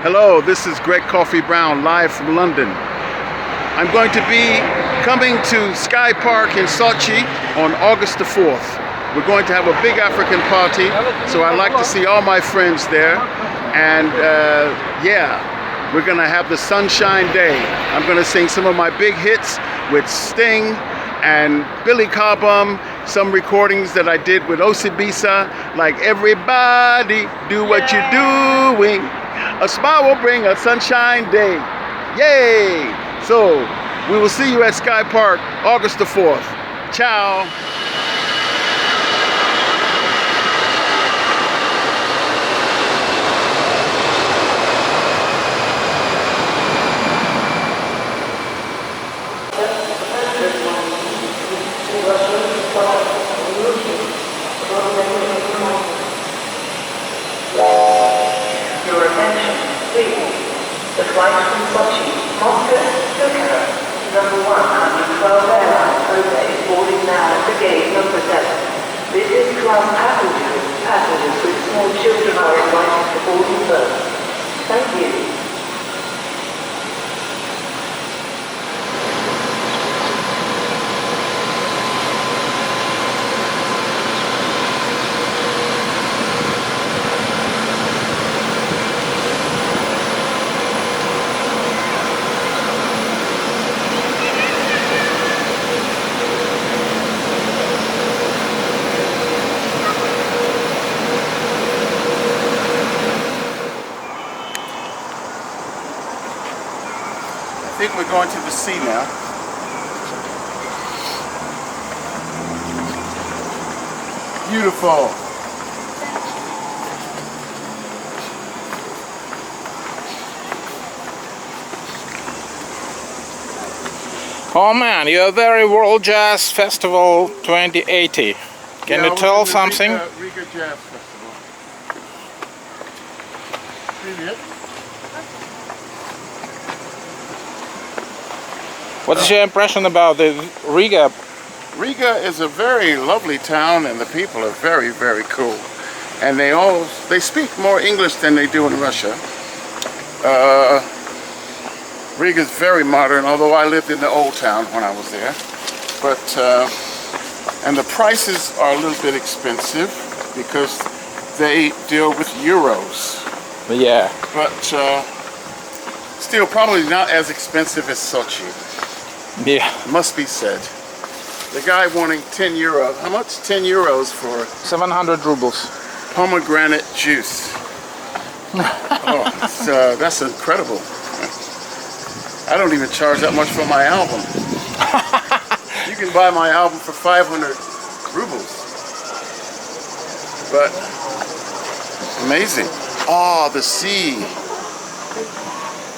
Hello, this is Gregg Coffee Brown live from London. I'm going to be coming to Skypark in Sochi on August the 4th. We're going to have a big African party, so I'd like to see all my friends there. And yeah, we're gonna have the Sunshine Day. I'm gonna sing some of my big hits with Sting and Billy Cobham, some recordings that I did with Osibisa, like Everybody Do What You're Doing. A smile will bring a sunshine day. Yay! So, we will see you at Skypark August the 4th. Ciao! Your attention, please. The flight from Sochi, Moscow, Tokyo, number 112 airline over is boarding now at the gate number 7. This is class passengers. Passengers with small children are invited to boarding first. Thank you. I think we're going to the sea now. Beautiful. Oh man, you're very World Jazz Festival 2080. Can you tell something? Riga Jazz Festival. Привет. What is your impression about the Riga? Riga is a very lovely town, and the people are very, very cool. And they speak more English than they do in Russia. Riga is very modern, although I lived in the old town when I was there. But and the prices are a little bit expensive because they deal with euros. Yeah. But still, probably not as expensive as Sochi. Yeah. Must be said. The guy wanting 10 euros. How much? 10 euros for 700 rubles. pomegranate juice. Oh, that's incredible. I don't even charge that much for my album. You can buy my album for 500 rubles. But amazing. Oh, the sea.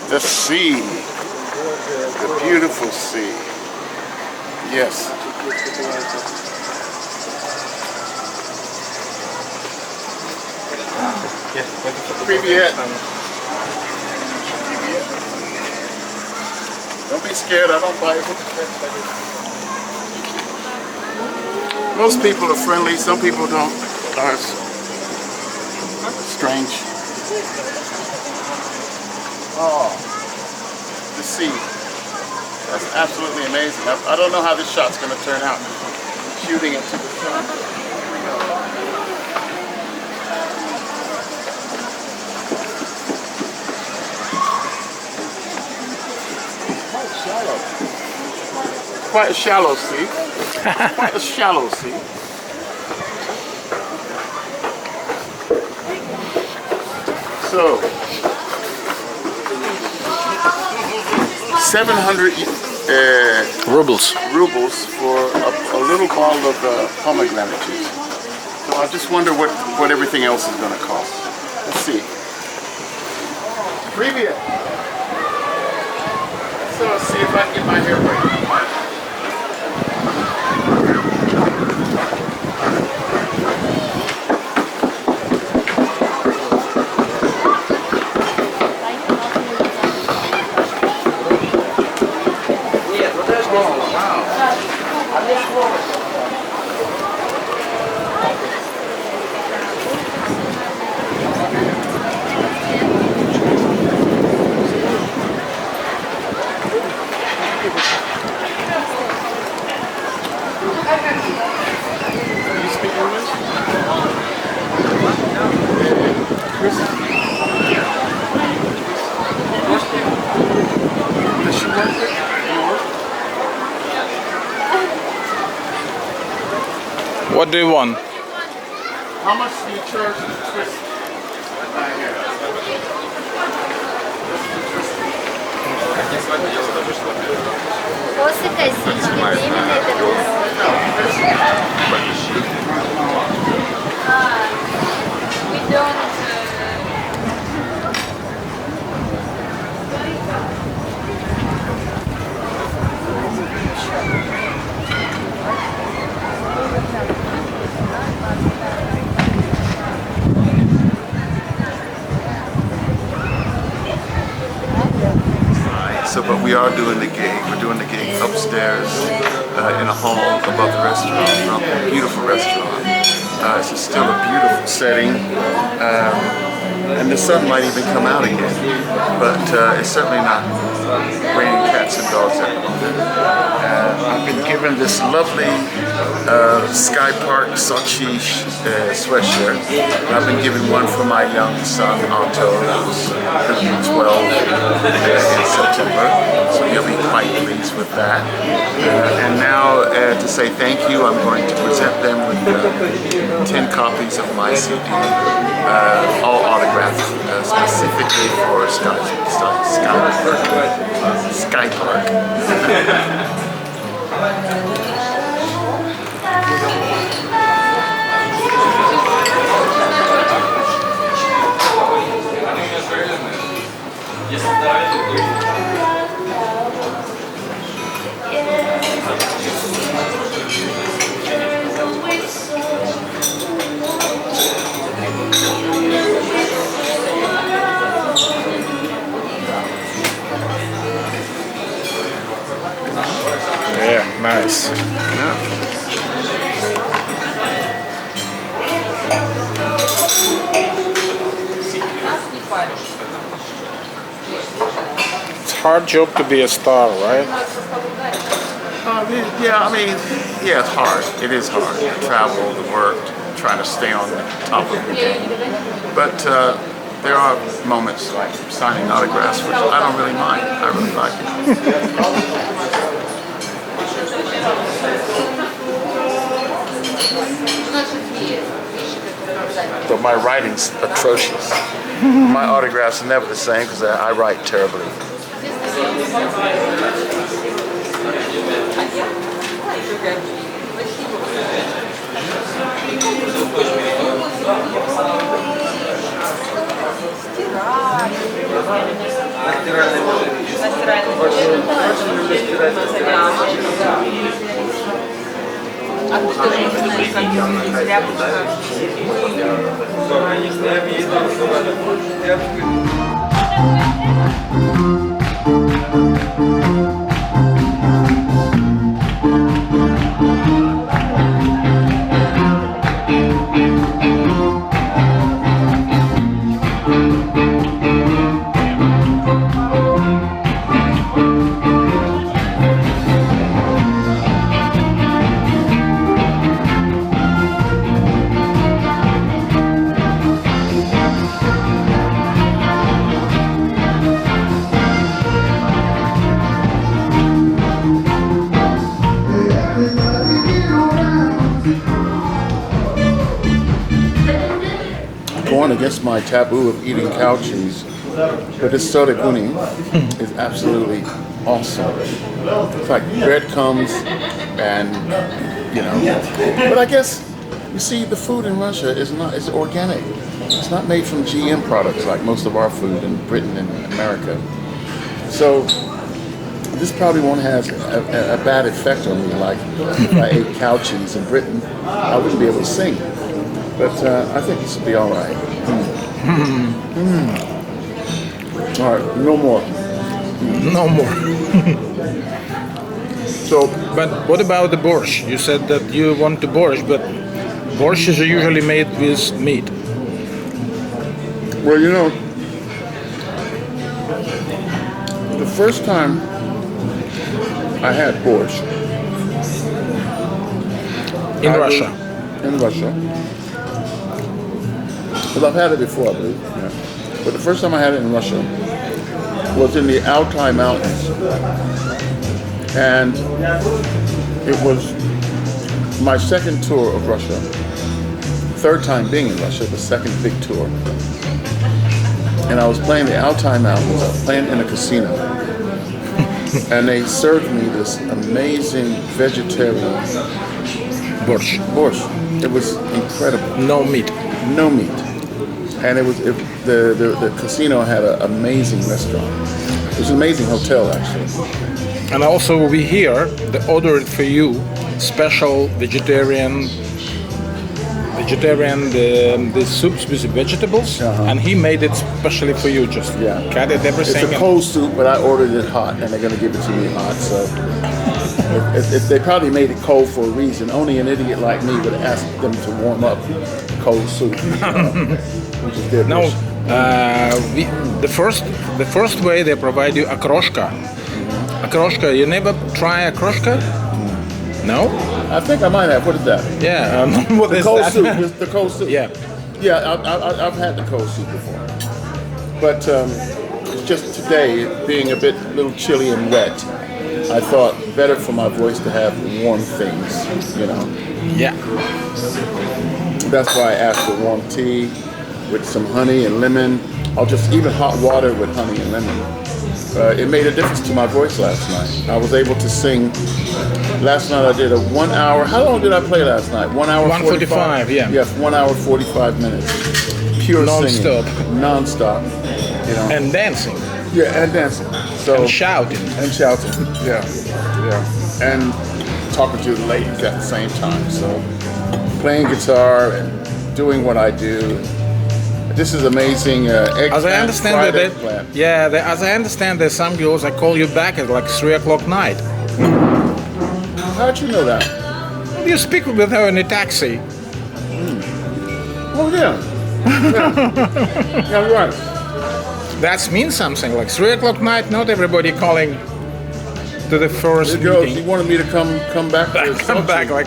The sea. The beautiful sea. Yes. Привет. Don't be scared, I don't bite. Most people are friendly, some people don't. Are strange. Oh, the sea. That's absolutely amazing. I don't know how this shot's going to turn out. Shooting it to the sun. Here we go. Quite a shallow sea. Quite a shallow sea. So, 700 Rubles. for a little bottle of pomegranate juice. So I just wonder what everything else is going to cost. Let's see. Привет. So let's see if I can get my hair braided. do you want? How much do you charge for the twist? После косички именно это we don't So, but we are doing the gig. We're doing the gig upstairs in a hall above the restaurant, a beautiful restaurant. It's still a beautiful setting, and the sun might even come out again, but it's certainly not raining cats and dogs at the moment. I've been given this lovely Skypark Sochi sweatshirt. I've been given one for my young son, AIRTO, who's going to be 12 in September, so he'll be quite pleased with that. And now, to say thank you, I'm going to present them with 10 copies of my CD, all autographed specifically for Skypark. Yeah, nice. It's a hard job to be a star, right? Yeah, I mean, yeah, it's hard. It is hard to travel, to work, trying to stay on the top of your game. But there are moments like signing autographs, which I don't really mind. I really like it. But my writing's atrocious. My autographs are never the same because I write terribly. Going against my taboo of eating cow cheese, but this soda guni is absolutely awesome. It's like breadcrumbs and, you know, but I guess, you see, the food in Russia is organic. It's not made from GM products like most of our food in Britain and America. So this probably won't have a bad effect on me, like if I ate cow cheese in Britain, I wouldn't be able to sing. But I think this will be all right. All right, no more. No more. So, but what about the borscht? You said that you want the borscht, but borscht is usually made with meat. well, you know, the first time I had borscht In Russia. In Russia. Well, I've had it before, I believe. Yeah. But the first time I had it in Russia was in the Altai Mountains. And it was my second tour of Russia, third time being in Russia, the second big tour. And I was playing the Altai Mountains, I was playing in a casino. And they served me this amazing vegetarian Борщ. borscht. It was incredible. No meat. No meat. And the casino had an amazing restaurant. It was an amazing hotel, actually. And also we here, they ordered for you special vegetarian the soups with the vegetables, and he made it specially for you. Just cut it, everything. It's a cold soup, but I ordered it hot, and they're going to give it to me hot. So if they probably made it cold for a reason. Only an idiot like me would ask them to warm up cold soup. Which is their dish. The first way they provide you okroshka. Okroshka, you never try okroshka? No? I think I might have. What is that? Yeah. What the is cold that? soup. The cold soup. Yeah. Yeah, I've had the cold soup before. But it's just today, being a little chilly and wet, I thought better for my voice to have warm things, you know. Yeah. That's why I asked for warm tea with some honey and lemon. I'll just even hot water with honey and lemon. It made a difference to my voice last night. I was able to sing. Last night I did a 1 hour. How long did I play last night? 1 hour 1:45, yeah. Yes, 1 hour 45 minutes. Pure Non-stop. singing. Non-stop. You know. And dancing. Yeah, and dancing. So And shouting. And shouting. Yeah. Yeah. And talking to the ladies at the same time. So playing guitar and doing what I do. This is amazing. As I understand as I understand, there's some girls that call you back at like 3 o'clock night. How'd you know that? You speak with her in a taxi. Oh yeah. Yeah, right. That means something. Like 3 o'clock night, not everybody calling to the first The girls, meeting. he wanted me to come back. Come back like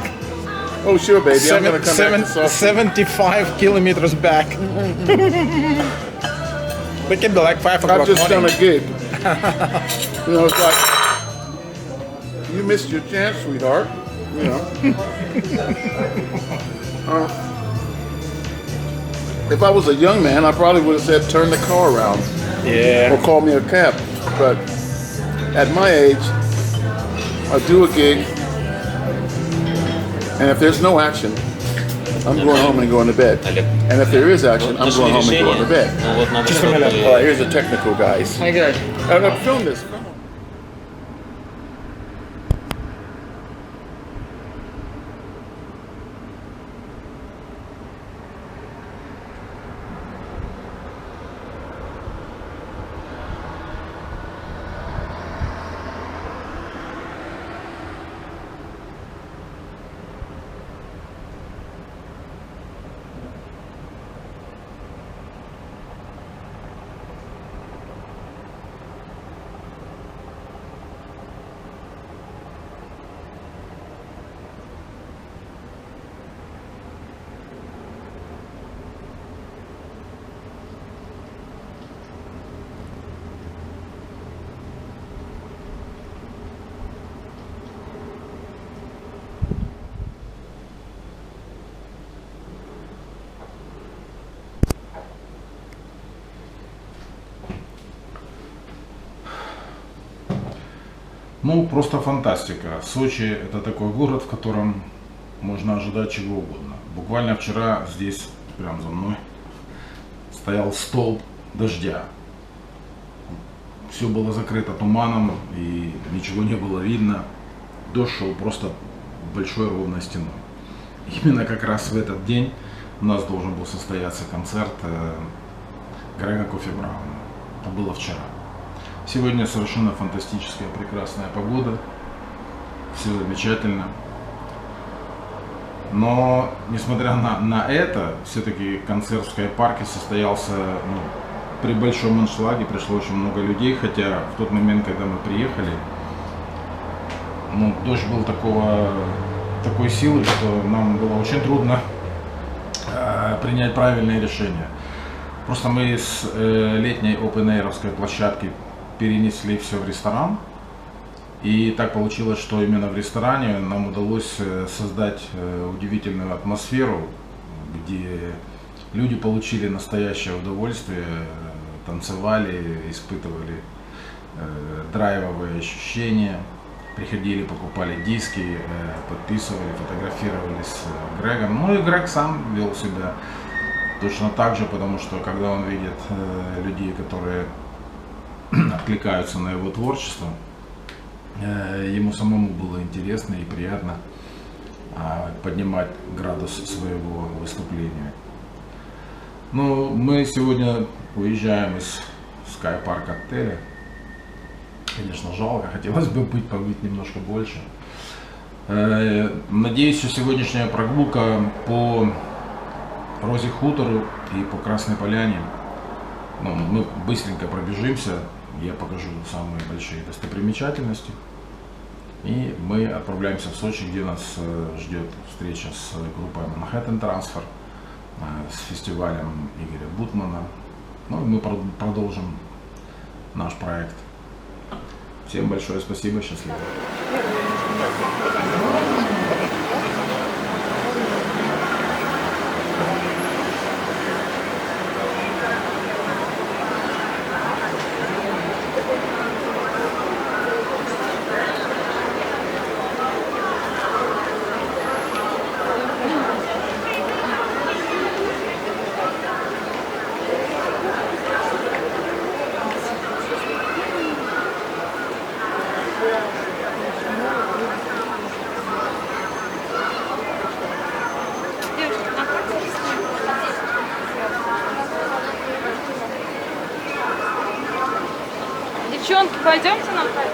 Oh sure, baby. I'm gonna come back to Sochi. 75 kilometers back. They can be like 5 o'clock. I've just done morning. a gig. You know, it's like you missed your chance, sweetheart. You know. If I was a young man, I probably would have said, turn the car around. Yeah. Or call me a cab. But at my age, I do a gig, and if there's no action, I'm going home and going to bed. And if there is action, I'm going home and going to bed. Just a minute. All right, here's the technical guys. Hi guys. I've filmed this. Ну, просто фантастика. Сочи — это такой город, в котором можно ожидать чего угодно. Буквально вчера здесь, прямо за мной, стоял столб дождя. Все было закрыто туманом и ничего не было видно. Дождь шел просто большой ровной стеной. Именно как раз в этот день у нас должен был состояться концерт Грэга Кофи Брауна. Это было вчера. Сегодня совершенно фантастическая, прекрасная погода. Все замечательно. Но, несмотря на это, все-таки концерт в Skypark состоялся при большом аншлаге, пришло очень много людей, хотя в тот момент, когда мы приехали, дождь был такой силы, что нам было очень трудно принять правильное решение. Просто мы с летней open-air'овской площадки перенесли все в ресторан, И так получилось, что именно в ресторане нам удалось создать удивительную атмосферу, где люди получили настоящее удовольствие, танцевали, испытывали драйвовые ощущения, приходили, покупали диски, подписывали, фотографировались с Грегом. Ну и Грегг сам вел себя точно так же, потому что когда он видит людей, которые откликаются на его творчество, ему самому было интересно и приятно поднимать градус своего выступления. Ну, мы сегодня уезжаем из Skypark отеля. Конечно, жалко, хотелось бы побыть немножко больше. Надеюсь, что сегодняшняя прогулка по Розе Хутору и по Красной Поляне, ну, мы быстренько пробежимся, я покажу самые большие достопримечательности. И мы отправляемся в Сочи, где нас ждет встреча с группой Manhattan Transfer, с фестивалем Игоря Бутмана. Ну и мы продолжим наш проект. Всем большое спасибо, счастливо. Девчонки, пойдемте на кайф.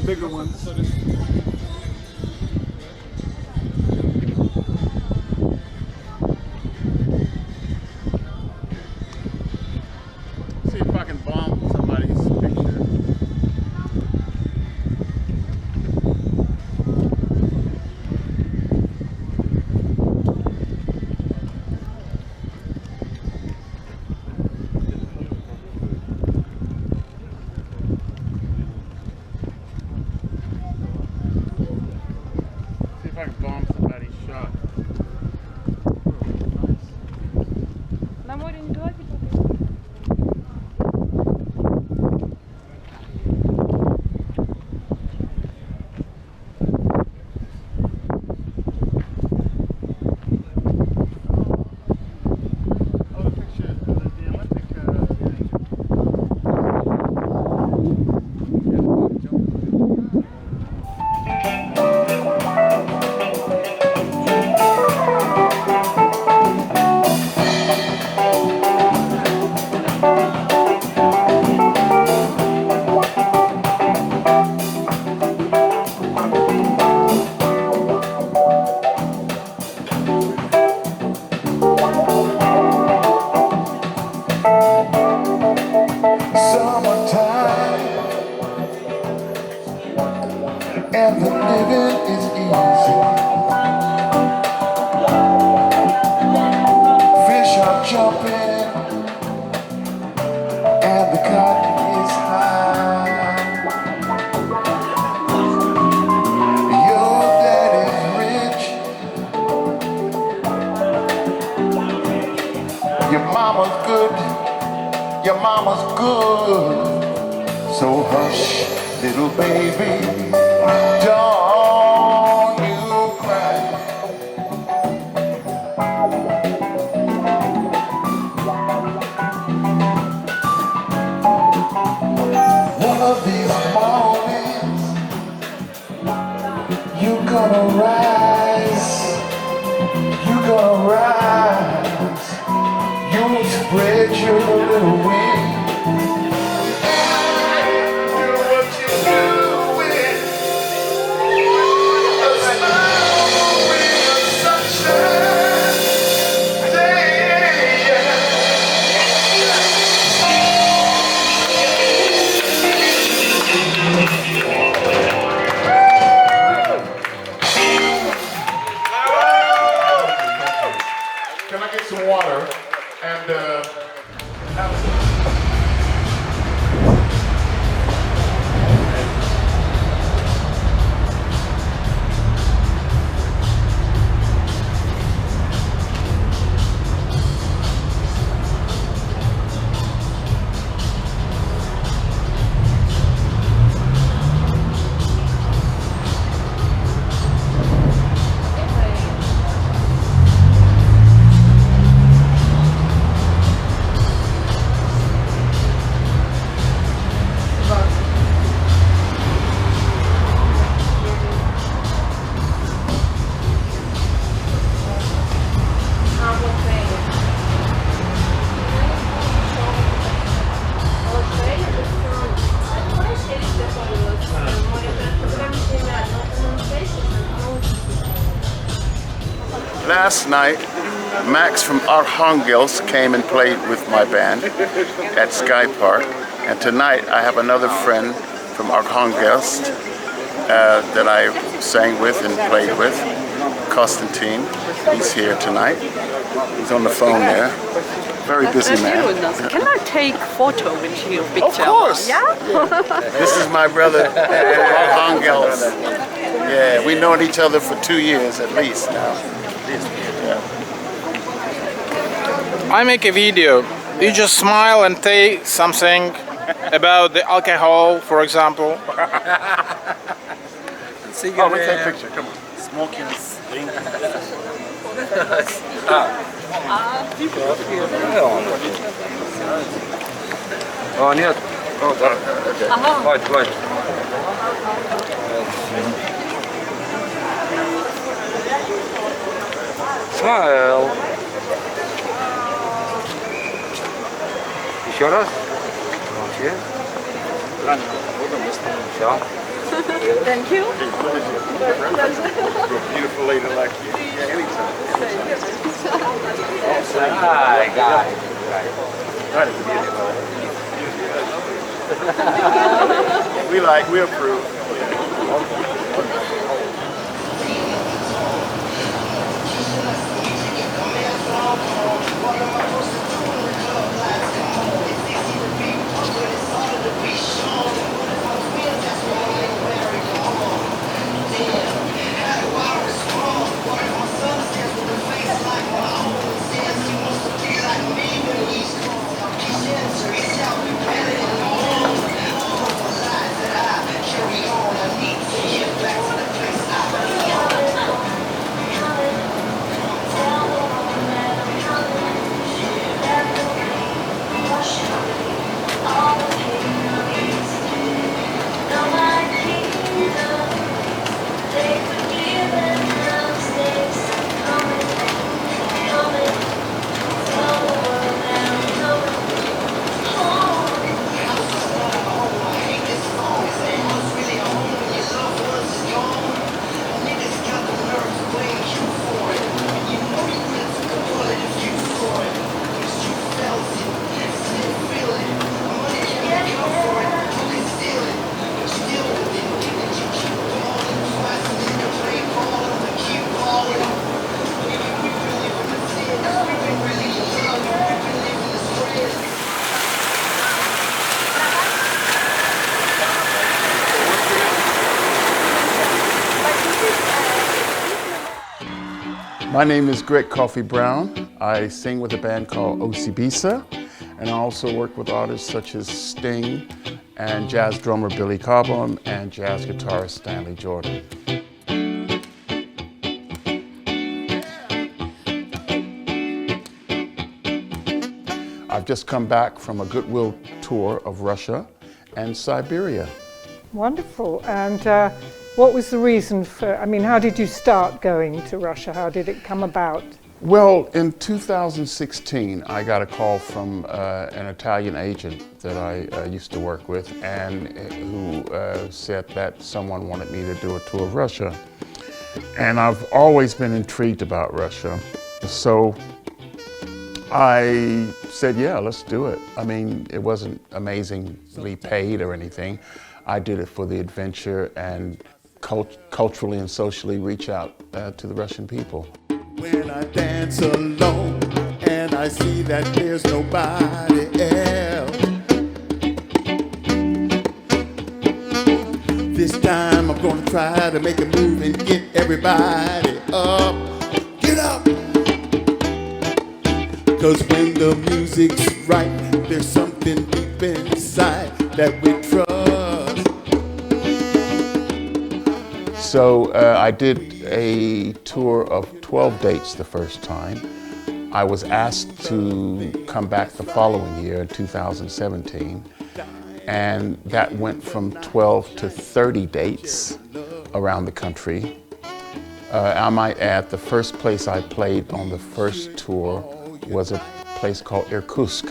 Bigger ones. See if I can bomb somebody's picture. living is easy. Fish are jumping and the cotton is high. Your daddy's rich, your mama's good, your mama's good. So hush, little baby, don't you cry. One of these mornings, you're gonna rise, you're gonna rise, you'll spread your little wings. Can I get some water and have some? Last night, Max from Archangelsk came and played with my band at Skypark, and tonight I have another friend from Archangelsk that I sang with and played with, Konstantin. He's here tonight. He's on the phone there. Very busy man. Can I take photo with you? Picture? Of course. Yeah. This is my brother from Archangelsk. Yeah, we've known each other for 2 years at least now. I make a video. You just smile and say something about the alcohol, for example. Oh, we take a picture. Come on. Smoking, drinking. А, нет. О, да. Хватит, хватит. Смайл. Еще раз. Молодец. Все. Thank you. Beautiful lady like you. Yeah, anytime. Hi, guys. We approve. My name is Gregg Kofi Brown. I sing with a band called Osibisa, and I also work with artists such as Sting and jazz drummer Billy Cobham and jazz guitarist Stanley Jordan. I've just come back from a goodwill tour of Russia and Siberia. Wonderful. And what was the reason for, I mean, how did you start going to Russia? How did it come about? Well, in 2016, I got a call from an Italian agent that I used to work with, and who said that someone wanted me to do a tour of Russia. And I've always been intrigued about Russia. So I said, yeah, let's do it. I mean, it wasn't amazingly paid or anything. I did it for the adventure and culturally and socially reach out to the Russian people. When I dance alone and I see that there's nobody else, this time I'm gonna try to make a move and get everybody up. Get up! Cause when the music's right, there's something deep inside that we trust. So I did a tour of 12 dates the first time. I was asked to come back the following year in 2017, and that went from 12 to 30 dates around the country. I might add, the first place I played on the first tour was a place called Irkutsk,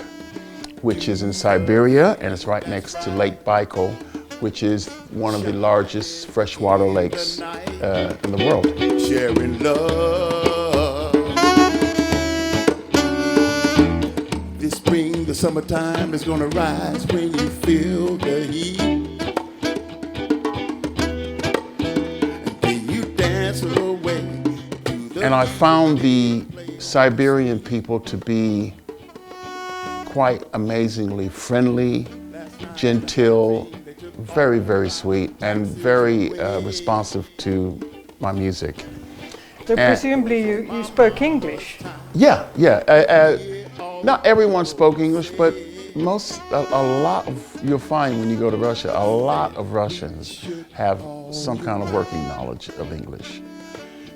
which is in Siberia, and it's right next to Lake Baikal, which is one of the largest freshwater lakes in the world. Sharing love. This spring, the summertime is gonna rise when you feel the heat. And then you dance away. And I found the Siberian people to be quite amazingly friendly, genteel, very, very sweet, and very responsive to my music. So presumably you spoke English? Yeah. Not everyone spoke English, but a lot of, you'll find when you go to Russia, a lot of Russians have some kind of working knowledge of English.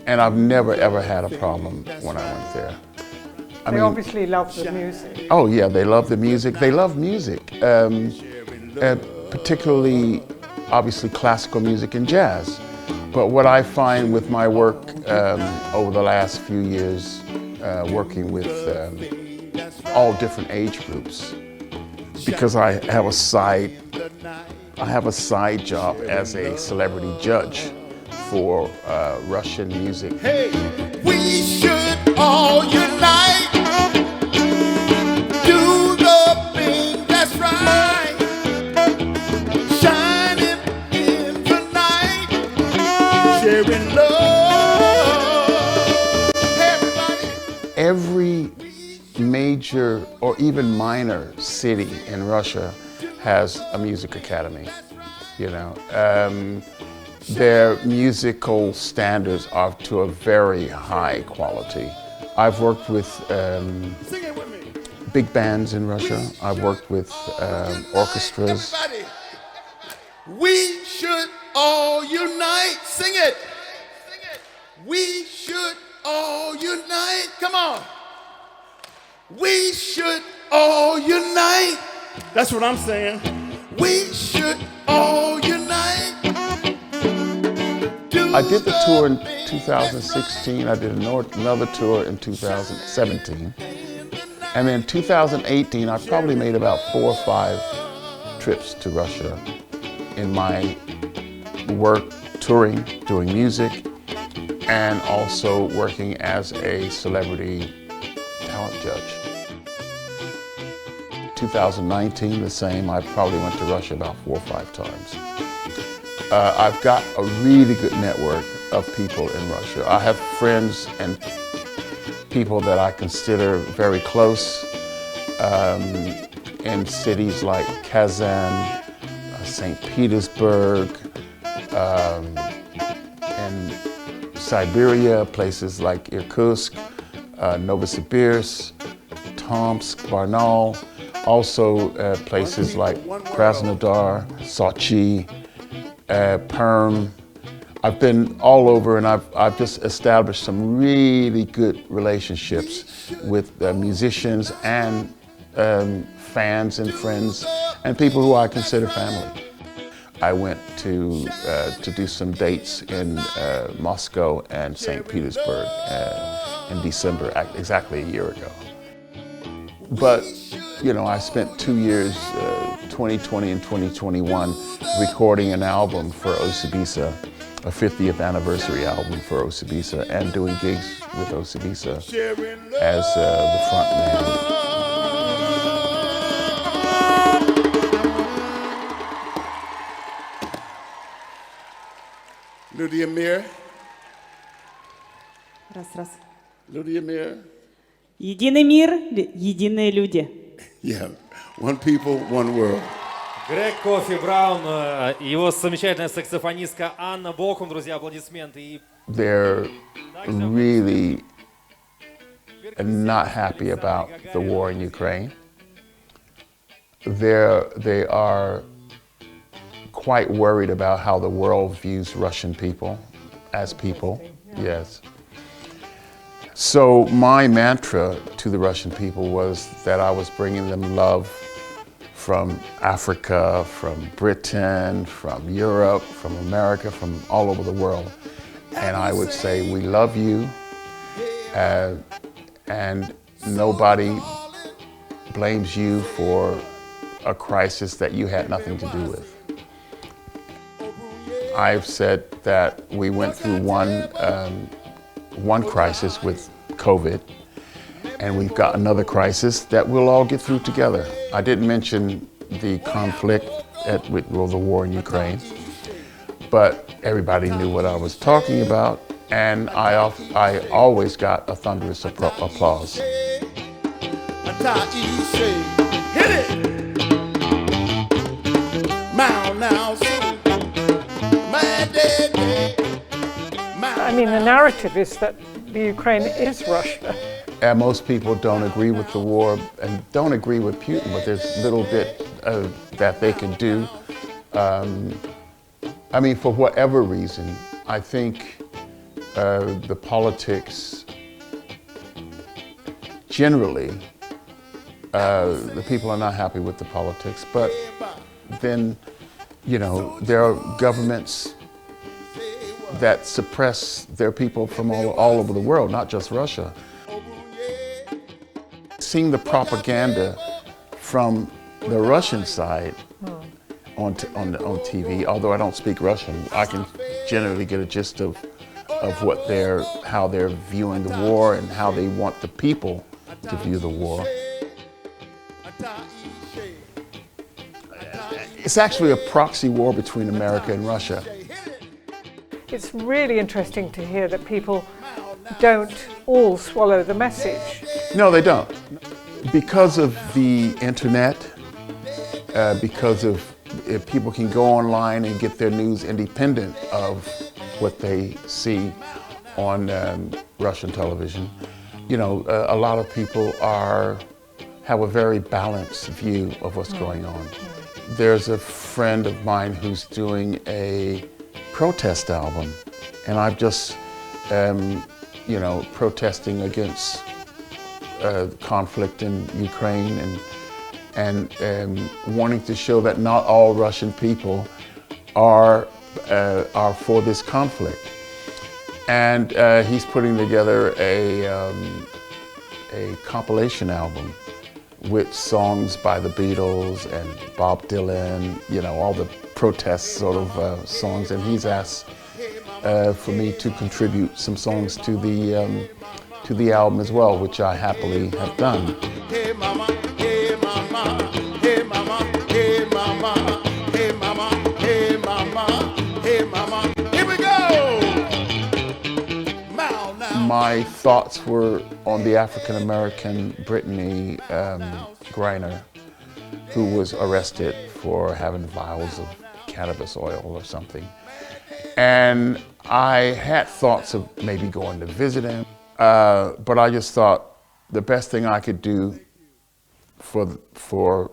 And I've never ever had a problem when I went there. They obviously love the music. Oh yeah, they love the music. They love music. Particularly, obviously, classical music and jazz. But what I find with my work over the last few years, working with all different age groups, because I have a side job as a celebrity judge for Russian music. Hey, we should all unite, do the thing that's right. Shining in the night, sharing love. Everybody. Every major or even minor city in Russia has a music academy. You know, their musical standards are to a very high quality. I've worked with big bands in Russia. I've worked with orchestras. Everybody. We should all unite. Sing it. We should all unite. Come on. We should all unite. That's what I'm saying. We should all unite. I did the tour in 2016. I did another tour in 2017. And then 2018, I probably made about 4 or 5 trips to Russia in my work touring, doing music, and also working as a celebrity talent judge. 2019, the same. I probably went to Russia about 4 or 5 times. I've got a really good network of people in Russia. I have friends and people that I consider very close in cities like Kazan, St. Petersburg, and Siberia, places like Irkutsk, Novosibirsk, Tomsk, Barnaul, also places like Krasnodar, Sochi, Perm. I've been all over, and I've just established some really good relationships with musicians and fans and friends and people who I consider family. I went to do some dates in Moscow and St. Petersburg in December, exactly a year ago. But, you know, I spent 2 years, 2020 and 2021, recording an album for Osibisa, a 50th anniversary album for Osibisa, and doing gigs with Osibisa as the front man. Люди Amir. Раз. Люди Amir. Единый мир, единые люди. Yeah, one people, one world. Грегг Кофи Браун, его замечательная саксофонистка Анна Бокум, друзья, аплодисменты. They're really not happy about the war in Ukraine. They are quite worried about how the world views Russian people as people, yes. So my mantra to the Russian people was that I was bringing them love from Africa, from Britain, from Europe, from America, from all over the world. And I would say, we love you, and nobody blames you for a crisis that you had nothing to do with. I've said that we went through one crisis with COVID, and we've got another crisis that we'll all get through together. I didn't mention the conflict with the war in Ukraine, but everybody knew what I was talking about, and I always got a thunderous applause. Hit it! Now, I mean, the narrative is that the Ukraine is Russia. And most people don't agree with the war and don't agree with Putin, but there's a little bit that they can do. I mean, for whatever reason, I think the politics, generally, the people are not happy with the politics, but then, you know, there are governments that suppress their people from all over the world, not just Russia. Seeing the propaganda from the Russian side on TV, although I don't speak Russian, I can generally get a gist of how they're viewing the war and how they want the people to view the war. It's actually a proxy war between America and Russia. It's really interesting to hear that people don't all swallow the message. No, they don't. Because of the internet, because of people can go online and get their news independent of what they see on Russian television, you know, a lot of people have a very balanced view of what's going on. There's a friend of mine who's doing a protest album, and I've just, you know, protesting against conflict in Ukraine and wanting to show that not all Russian people are for this conflict. And he's putting together a compilation album with songs by the Beatles and Bob Dylan, you know, all the protest sort of songs, and he's asked for me to contribute some songs to the album as well, which I happily have done. Hey mama, hey mama, hey mama, hey mama, hey mama, hey mama, hey mama. Here we go! My thoughts were on the African-American Brittany Griner, who was arrested for having vials of cannabis oil or something. And I had thoughts of maybe going to visit him, but I just thought the best thing I could do for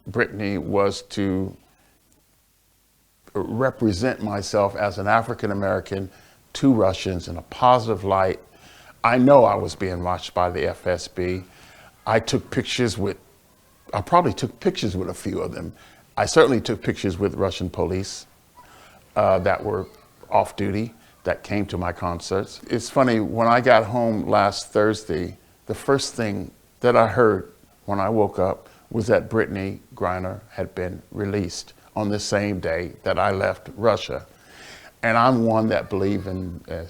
Brittany was to represent myself as an African American to Russians in a positive light. I know I was being watched by the FSB. I probably took pictures with a few of them. I certainly took pictures with Russian police that were off duty, that came to my concerts. It's funny, when I got home last Thursday, the first thing that I heard when I woke up was that Brittany Griner had been released on the same day that I left Russia. And I'm one that believe in, I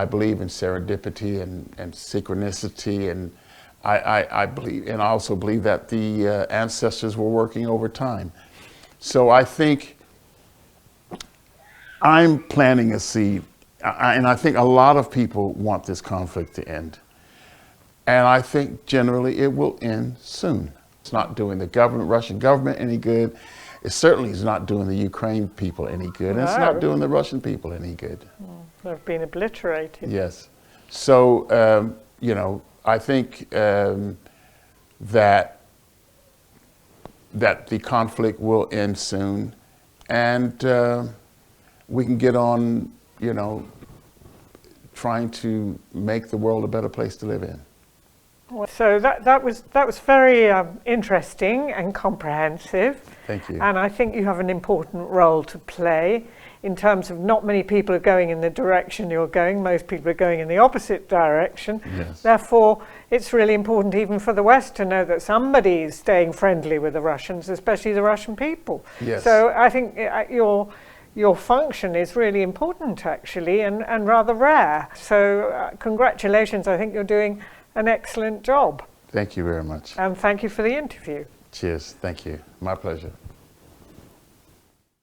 believe in serendipity and synchronicity, and I believe, and I also believe that the ancestors were working over time. So I think I'm planting a seed, and I think a lot of people want this conflict to end. And I think generally it will end soon. It's not doing the Russian government any good. It certainly is not doing the Ukraine people any good. And it's not doing the Russian people any good. They've been obliterated. Yes. So, I think that the conflict will end soon, and we can get on, trying to make the world a better place to live in. So that was very interesting and comprehensive. Thank you. And I think you have an important role to play in terms of not many people are going in the direction you're going. Most people are going in the opposite direction. Yes. Therefore, it's really important even for the West to know that somebody is staying friendly with the Russians, especially the Russian people. Yes. So I think your function is really important, actually, and rather rare. So congratulations. I think you're doing an excellent job. Thank you very much. And thank you for the interview. Cheers. Thank you. My pleasure.